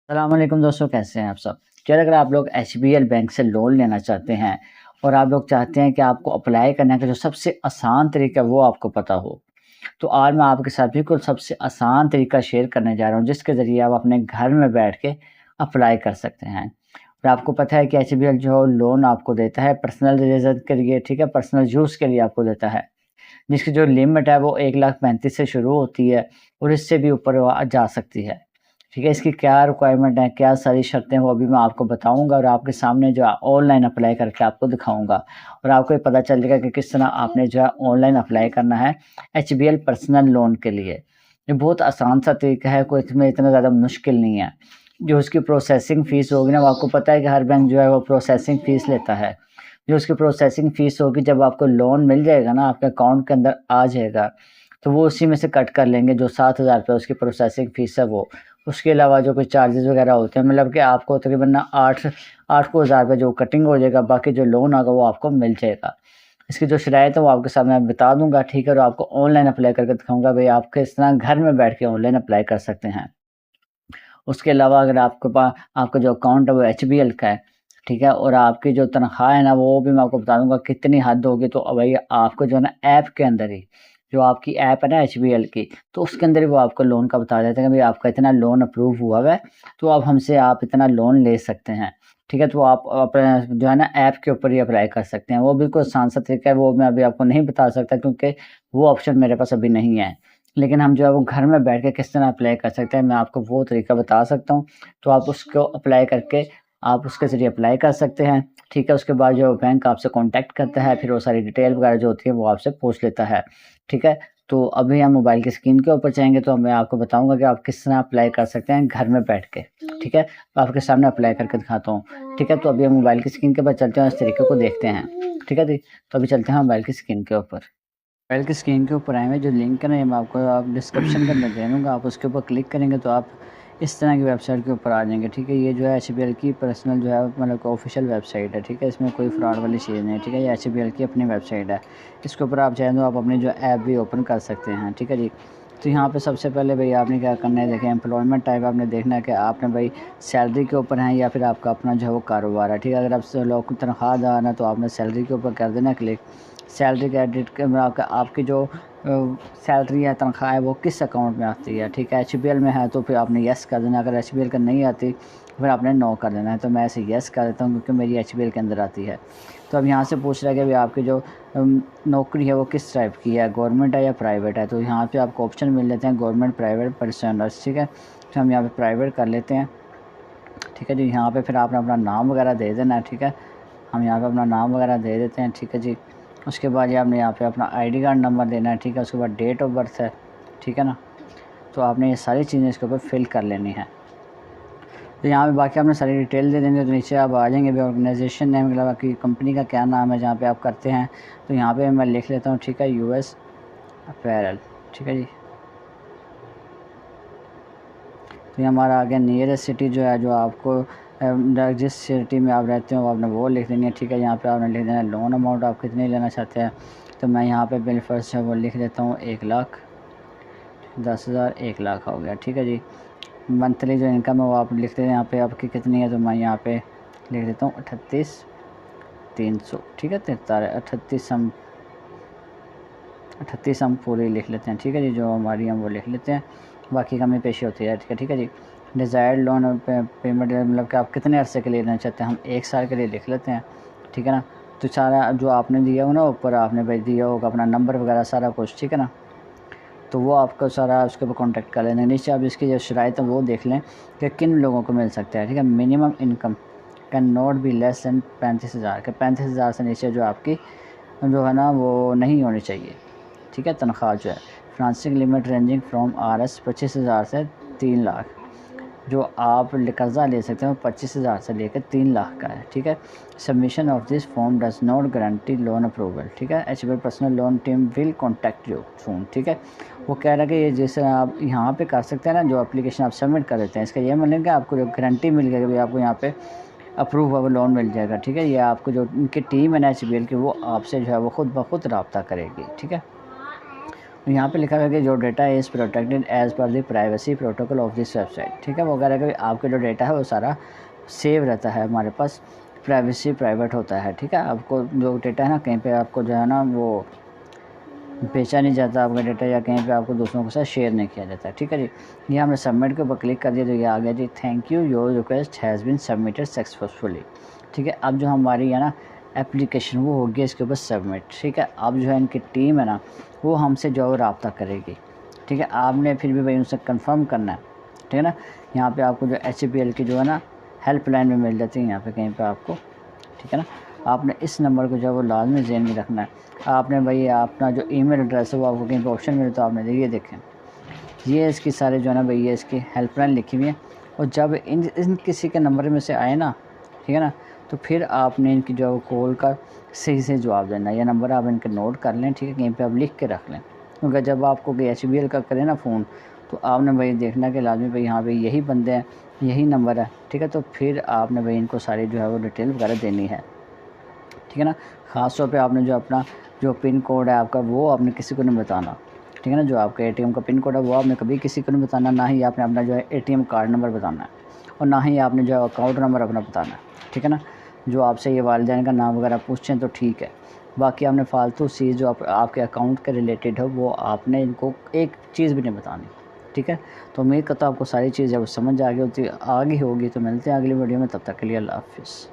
अस्सलामुअलैकुम दोस्तों, कैसे हैं आप सब। चलिए, अगर आप लोग एचबीएल बैंक से लोन लेना चाहते हैं और आप लोग चाहते हैं कि आपको अप्लाई करने का जो सबसे आसान तरीका है वो आपको पता हो, तो आज मैं आपके साथ बिल्कुल सबसे आसान तरीका शेयर करने जा रहा हूँ, जिसके ज़रिए आप अपने घर में बैठ के अप्लाई कर सकते हैं। और आपको पता है कि एचबीएल जो लोन आपको देता है पर्सनल रीज़न के लिए, ठीक है, पर्सनल यूज़ के लिए आपको देता है, जिसकी जो लिमिट है वो 1,35,000 से शुरू होती है और इससे भी ऊपर जा सकती है। ठीक है, इसकी क्या रिक्वायरमेंट है, क्या सारी शर्तें हैं, वो अभी मैं आपको बताऊँगा और आपके सामने जो है ऑनलाइन अप्लाई करके आपको दिखाऊँगा और आपको ये पता चल जाएगा कि किस तरह आपने जो है ऑनलाइन अप्लाई करना है एचबीएल पर्सनल लोन के लिए। ये बहुत आसान सा तरीका है, कोई इसमें इतना ज़्यादा मुश्किल नहीं है। जो उसकी प्रोसेसिंग फ़ीस होगी ना, वो आपको पता है कि हर बैंक जो है वो प्रोसेसिंग फ़ीस लेता है। जो उसकी प्रोसेसिंग फ़ीस होगी, जब आपको लोन मिल जाएगा ना, आपके अकाउंट के अंदर आ जाएगा, तो वो उसी में से कट कर लेंगे, जो 7,000 रुपये उसकी प्रोसेसिंग फ़ीस है वो। उसके अलावा जो कोई चार्जेज़ वगैरह होते हैं, मतलब कि आपको तकरीबन ना 8 को हज़ार रुपये जो कटिंग हो जाएगा, बाकी जो लोन आएगा वो आपको मिल जाएगा। इसकी जो शराइत है वो आपके सामने मैं बता दूँगा, ठीक है, और आपको ऑनलाइन अप्लाई करके दिखाऊँगा भई आप किस तरह घर में बैठ के ऑनलाइन अप्लाई कर सकते हैं। उसके अलावा अगर आपका जो अकाउंट है वो एचबीएल का है, ठीक है, और आपकी जो तनख्वाह है ना वो भी मैं आपको बता दूँगा कितनी हद होगी, तो भई आपको जो है ना ऐप के अंदर ही, जो आपकी ऐप है ना एचबीएल की, तो उसके अंदर ही वो आपको लोन का बता देते हैं कि भई आपका इतना लोन अप्रूव हुआ हुआ है, तो अब हमसे आप इतना लोन ले सकते हैं। ठीक है, तो आप अपना जो है ना ऐप के ऊपर ही अप्लाई कर सकते हैं। वो बिल्कुल आसान सा तरीका है, वो मैं अभी आपको नहीं बता सकता क्योंकि वो ऑप्शन मेरे पास अभी नहीं है। लेकिन हम जो है वो घर में बैठ के किस तरह अप्लाई कर सकते हैं, मैं आपको वो तरीका बता सकता हूँ। तो आप उसको अप्लाई करके आप उसके ज़रिए अप्लाई कर सकते हैं, ठीक है। उसके बाद जो बैंक आपसे कॉन्टैक्ट करता है, फिर वो सारी डिटेल वगैरह जो होती है वो आपसे पूछ लेता है, ठीक है। तो अभी हम मोबाइल की स्क्रीन के ऊपर जाएँगे तो मैं आपको बताऊँगा कि आप किस तरह अप्लाई कर सकते हैं घर में बैठ के, ठीक है। तो आपके सामने अप्लाई करके दिखाता हूँ, ठीक है। तो अभी हम मोबाइल की स्क्रीन के ऊपर चलते हैं और इस तरीके को देखते हैं, ठीक है जी। तो अभी चलते हैं मोबाइल की स्क्रीन के ऊपर। मोबाइल की स्क्रीन के ऊपर आएँगे, जो लिंक है ना ये मैं आपको आप डिस्क्रिप्शन के अंदर दे दूँगा, आप उसके ऊपर क्लिक करेंगे तो आप इस तरह की वेबसाइट के ऊपर आ जाएँगे, ठीक है। ये जो है एचबीएल की पर्सनल जो है मतलब ऑफ़िशियल वेबसाइट है, ठीक है। इसमें कोई फ्रॉड वाली चीज़ नहीं है, ठीक है। ये एचबीएल की अपनी वेबसाइट है। इसके ऊपर आप चाहें तो आप अपनी जो ऐप भी ओपन कर सकते हैं, ठीक है जी। तो यहाँ पे सबसे पहले भई आपने क्या करना है, देखिए एम्प्लॉयमेंट टाइप आपने देखना है कि आपने भई सैलरी के ऊपर हैं या फिर आपका अपना जो है वो कारोबार है, ठीक है। अगर आप लोग तनख्वाहदार हैं तो आपने सैलरी के ऊपर कर देना क्लिक। सैलरी का एडिट के मतलब आपकी जो सैलरी है, तनख्वाह है, वो किस अकाउंट में आती है, ठीक है। एचबीएल में है तो फिर आपने येस कर देना, अगर एचबीएल का नहीं आती फिर आपने नो कर देना है। तो मैं ऐसे येस कर देता हूँ क्योंकि मेरी एचबीएल के अंदर आती है। तो अब यहाँ से पूछ रहा है कि भाई आपकी जो नौकरी है वो किस टाइप की है, गवर्नमेंट है या प्राइवेट है। तो यहाँ पे आपको ऑप्शन मिल लेते हैं गवर्नमेंट, प्राइवेट, पर्सनल्स, ठीक है। तो हम यहाँ पे प्राइवेट कर लेते हैं, ठीक है जी। यहाँ पे फिर आपने अपना नाम वगैरह दे देना है, ठीक है। हम यहाँ पे अपना नाम वगैरह दे देते हैं, ठीक है जी। उसके बाद ये आपने यहाँ पे अपना आईडी कार्ड नंबर देना है, ठीक है। उसके बाद डेट ऑफ बर्थ है, ठीक है ना। तो आपने ये सारी चीज़ें इसके ऊपर फिल कर लेनी है। तो यहाँ पे बाकी आपने सारी डिटेल दे देंगे तो नीचे आप आ जाएंगे भी ऑर्गेनाइजेशन नेम, मतलब आपकी कंपनी का क्या नाम है जहाँ पे आप करते हैं। तो यहाँ पे मैं लिख लेता हूँ, ठीक है, यूएस अपैरल, ठीक है जी। तो ये हमारा आ गया नियरेस्ट सिटी जो है, जो आपको जिस सिटी में आप रहते हो आपने वो लिख देनी है, ठीक है। यहाँ पे आपने लिख देना है लोन अमाउंट आप कितनी लेना चाहते हैं। तो मैं यहाँ पे बिल फर्स्ट है वो लिख देता हूँ 1,10,000, 1,00,000 हो गया, ठीक है जी। मंथली जो इनकम है वो आप लिख देते हैं यहाँ पे आपकी कितनी है, तो मैं यहाँ पे लिख देता हूँ 38,300, ठीक है। 38 हम पूरी लिख लेते हैं, ठीक है जी। जो हमारी हम वो लिख लेते हैं, बाकी कमी पेशी होती है, ठीक है जी। डिज़ायर्ड लोन पेमेंट मतलब कि आप कितने अरसे के लिए लेना चाहते हैं, हम 1 साल के लिए लिख लेते हैं, ठीक है ना। तो सारा जो आपने दिया हो ना ऊपर आपने भाई दिया होगा अपना नंबर वगैरह सारा कुछ, ठीक है ना। तो वो आपको सारा उसके ऊपर कॉन्टैक्ट कर लेना। नीचे आप इसकी जो शराइत है वो देख लें कि किन लोगों को मिल सकता है, ठीक है। Minimum income can not be less than 35,000 के 35,000 से नीचे जो आपकी जो है ना वो नहीं होनी चाहिए, ठीक है, तनख्वाह जो है। Financing limit ranging from RS 25,000 से 3,00,000, जो आप कर्ज़ा ले सकते हो 25,000 से लेकर 3,00,000 का है, ठीक है। Submission of this form does not guarantee loan approval, ठीक है। HBL personal loan team will contact you soon, ठीक है। वो कह रहा है कि ये जैसे आप यहाँ पे कर सकते हैं ना, जो एप्लीकेशन आप सबमिट कर देते हैं इसका ये मतलब कि आपको जो गारंटी मिल गई कि आपको यहाँ पे अप्रूव हुआ लोन मिल जाएगा, ठीक है। ये आपको जो उनकी टीम है ना एचबीएल की, वो आपसे जो है वो खुद ब खुद रब्ता करेगी, ठीक है। यहाँ पे लिखा हुआ है कि जो data is protected as per the privacy protocol of this website, ठीक है। वो कह रहा है कि आपके जो डेटा है वो सारा सेव रहता है हमारे पास, प्राइवेसी प्राइवेट होता है, ठीक है। आपको जो डेटा है ना कहीं पे आपको जो है ना वो बेचा नहीं जाता आपका डेटा, या कहीं पे आपको दूसरों के साथ शेयर नहीं किया जाता, ठीक है जी। ये हमने सबमिट के ऊपर क्लिक कर दिया तो ये आ गया जी, thank you your request has been submitted successfully, ठीक है। अब जो हमारी है ना एप्लीकेशन वो होगी इसके ऊपर सबमिट, ठीक है। अब जो है इनकी टीम है ना वो हमसे जो है रब्ता करेगी, ठीक है। आपने फिर भी भाई उनसे कंफर्म करना है, ठीक है ना। यहाँ पे आपको जो HBL की जो है ना हेल्पलाइन में मिल जाती है यहाँ पे कहीं पे आपको, ठीक है ना। आपने इस नंबर को जो है वो लाजमी ज़हन में रखना है। आपने भाई अपना जो ईमेल एड्रेस है वो आपको कहीं पे ऑप्शन मिले तो आपने ये देखें, ये इसकी सारे जो है ना भाई ये इसकी हेल्पलाइन लिखी हुई है। और जब इन किसी के नंबर में से आए ना, ठीक है ना, तो फिर आपने इनकी जो कॉल का सही से जवाब देना। ये नंबर आप इनके नोट कर लें, ठीक है, कहीं पे आप लिख के रख लें, क्योंकि जब आपको HBL का करें ना फ़ोन तो आपने भाई देखना कि लाजमी भाई हाँ भाई यही बंदे हैं, यही नंबर है, ठीक है। तो फिर आपने भाई इनको सारी जो है वो डिटेल वगैरह देनी है, ठीक है ना। ख़ास तौर पे आपने जो अपना जो पिन कोड है आपका वो आपने किसी को नहीं बताना, ठीक है ना। जो आपका ATM का पिन कोड है वो आपने कभी किसी को नहीं बताना, ना ही आपने अपना जो है ATM कार्ड नंबर बताना है, और ना ही आपने जो है अकाउंट नंबर अपना बताना है, ठीक है ना। जो आपसे ये वालिदैन का नाम वगैरह पूछें तो ठीक है, बाकी आपने फ़ालतू चीज़ जो आपके अकाउंट के रिलेटेड है वो आपने इनको एक चीज़ भी नहीं बतानी, ठीक है। तो उम्मीद करता हूँ आपको सारी चीज़ जब समझ आ गई होगी तो मिलते हैं अगली वीडियो में, तब तक के लिए अल्लाह हाफ़िज़।